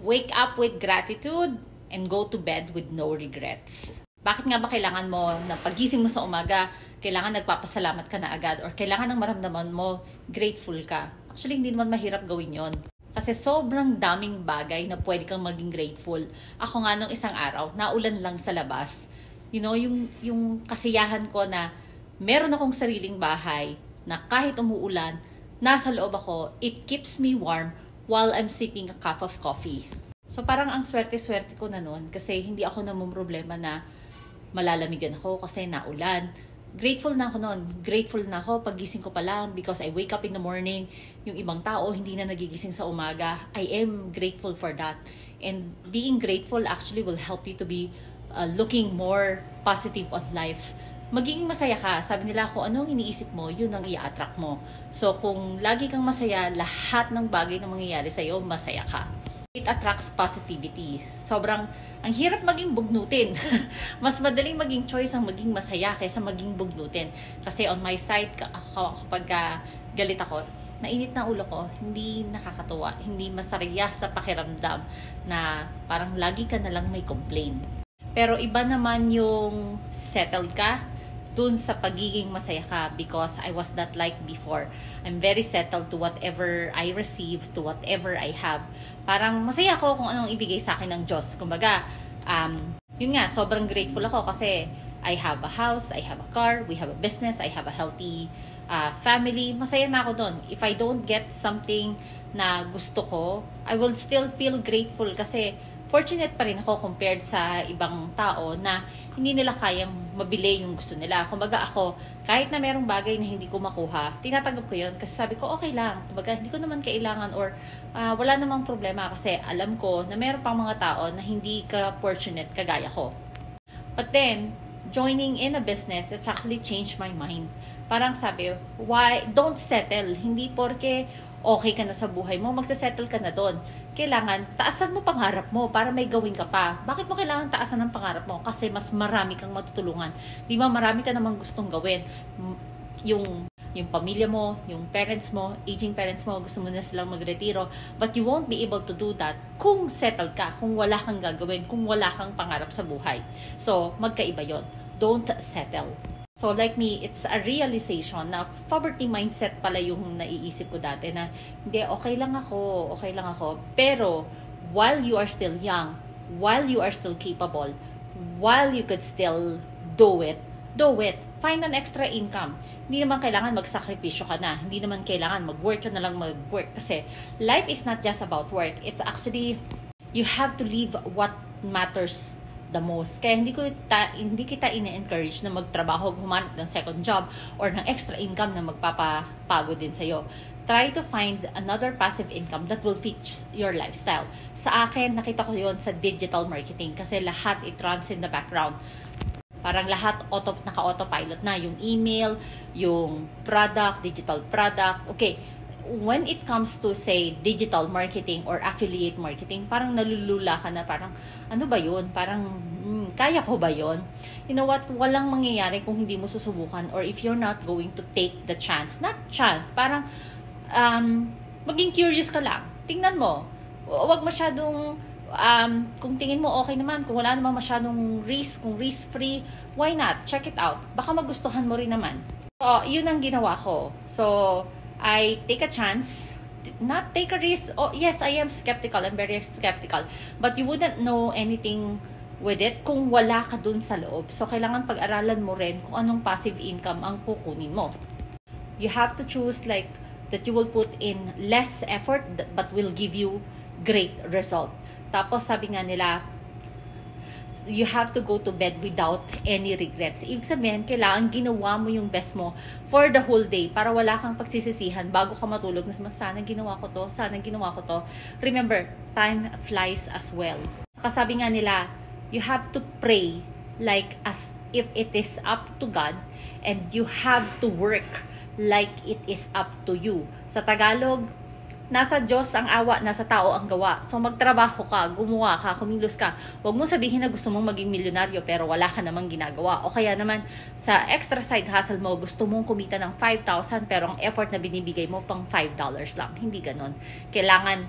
Wake up with gratitude and go to bed with no regrets. Bakit nga ba kailangan mo na pagising mo sa umaga, kailangan nagpapasalamat ka na agad or kailangan ng maramdaman mo grateful ka? Actually, hindi naman mahirap gawin yon. Kasi sobrang daming bagay na pwede kang maging grateful. Ako nga nung isang araw, naulan lang sa labas. You know, yung kasiyahan ko na meron akong sariling bahay na kahit umuulan, nasa loob ako, it keeps me warm while I'm sipping a cup of coffee. So parang ang swerte-swerte ko na nun kasi hindi ako namumroblema na malalamigan ako kasi naulan. Grateful na ako nun. Grateful na ako pagising ko pa lang because I wake up in the morning. Yung ibang tao hindi na nagigising sa umaga. I am grateful for that. And being grateful actually will help you to be looking more positive on life. Magiging masaya ka. Sabi nila kung anong iniisip mo, yun ang i-attract mo. So kung lagi kang masaya, lahat ng bagay na mangyayari sa'yo, masaya ka. It attracts positivity. Sobrang, ang hirap maging bugnutin. Mas madaling maging choice ang maging masaya kaysa maging bugnutin. Kasi on my side, kapag galit ako, mainit na ulo ko, hindi nakakatuwa, hindi masaraya sa pakiramdam na parang lagi ka na lang may complain. Pero iba naman yung settled ka, dun sa pagiging masaya ka because I was not like before. I'm very settled to whatever I receive, to whatever I have. Parang masaya ako kung anong ibigay sa akin ng Diyos. Kumbaga, yun nga, sobrang grateful ako kasi I have a house, I have a car, we have a business, I have a healthy family. Masaya na ako dun. If I don't get something na gusto ko, I will still feel grateful kasi fortunate pa rin ako compared sa ibang tao na hindi nila kayang mabili yung gusto nila. Kumbaga ako, kahit na merong bagay na hindi ko makuha, tinatanggap ko yun kasi sabi ko, okay lang. Kumbaga, hindi ko naman kailangan or wala namang problema kasi alam ko na meron pang mga tao na hindi ka fortunate kagaya ko. But then, joining in a business, it's actually changed my mind. Parang sabi, why don't settle? Hindi porke okay ka na sa buhay mo, magsasettle ka na doon. Kailangan, taasan mo pangarap mo para may gawin ka pa. Bakit mo kailangan taasan ng pangarap mo? Kasi mas marami kang matutulungan. Di ba marami ka namang gustong gawin. Yung pamilya mo, yung parents mo, aging parents mo, gusto mo na silang magretiro. But you won't be able to do that kung settled ka, kung wala kang gagawin, kung wala kang pangarap sa buhay. So, magkaiba yon. Don't settle. So like me, it's a realization na poverty mindset pala yung naiisip ko dati na hindi, okay lang ako. Pero while you are still young, while you are still capable, while you could still do it. Find an extra income. Hindi naman kailangan magsakripisyo ka na. Hindi naman kailangan mag-work ka na lang mag-work. Kasi life is not just about work. It's actually, you have to live what matters the most. Kaya hindi kita ine-encourage na magtrabaho, humanap ng second job or ng extra income na magpapagod din sa'yo. Try to find another passive income that will fit your lifestyle. Sa akin, nakita ko yon sa digital marketing kasi lahat it runs in the background. Parang lahat naka-autopilot na. Yung email, yung product, digital product. Okay, when it comes to say digital marketing or affiliate marketing, parang nalulula ka na parang ano ba yun? Parang kaya ko ba yun? You know what? Walang mangyayari kung hindi mo susubukan or if you're not going to take the chance. Not chance, parang maging curious ka lang. Tingnan mo. Huwag masyadong kung tingin mo okay naman, kung wala namang masyadong risk, kung risk-free, why not? Check it out. Baka magustuhan mo rin naman. So, yun ang ginawa ko. So, I take a chance, not take a risk. Oh, yes, I am skeptical. I'm very skeptical. But you wouldn't know anything with it kung wala ka dun sa loob. So, kailangan pag-aralan mo rin kung anong passive income ang kukunin mo. You have to choose like that you will put in less effort but will give you great result. Tapos, sabi nga nila, you have to go to bed without any regrets. Ibig sabihin, kailangan ginawa mo yung best mo for the whole day para wala kang pagsisisihan bago ka matulog. Sana ginawa ko to. Remember, time flies as well. Kasabi nga nila, you have to pray like as if it is up to God and you have to work like it is up to you. Sa Tagalog, nasa Diyos ang awa, nasa tao ang gawa. So magtrabaho ka, gumawa ka, kumilos ka. Huwag mo sabihin na gusto mong maging milyonaryo pero wala ka namang ginagawa. O kaya naman sa extra side hustle mo, gusto mong kumita ng 5,000 pero ang effort na binibigay mo pang $5 lang. Hindi ganon. Kailangan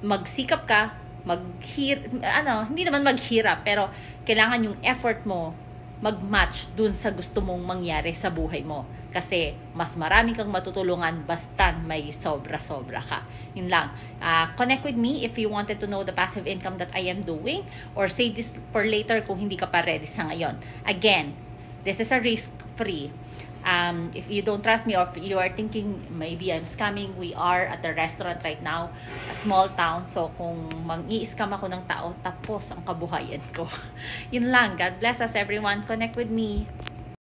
magsikap ka, hindi naman maghirap, pero kailangan yung effort mo mag-match dun sa gusto mong mangyari sa buhay mo. Kasi mas marami kang matutulungan basta may sobra-sobra ka. Yun lang. Connect with me if you wanted to know the passive income that I am doing, or save this for later kung hindi ka pa ready sa ngayon. Again, this is a risk-free. If you don't trust me, or if you are thinking maybe I'm scamming, we are at the restaurant right now, a small town. So kung mang-i-scam ako ng tao, tapos ang kabuhayan ko. Yun lang. God bless us everyone. Connect with me.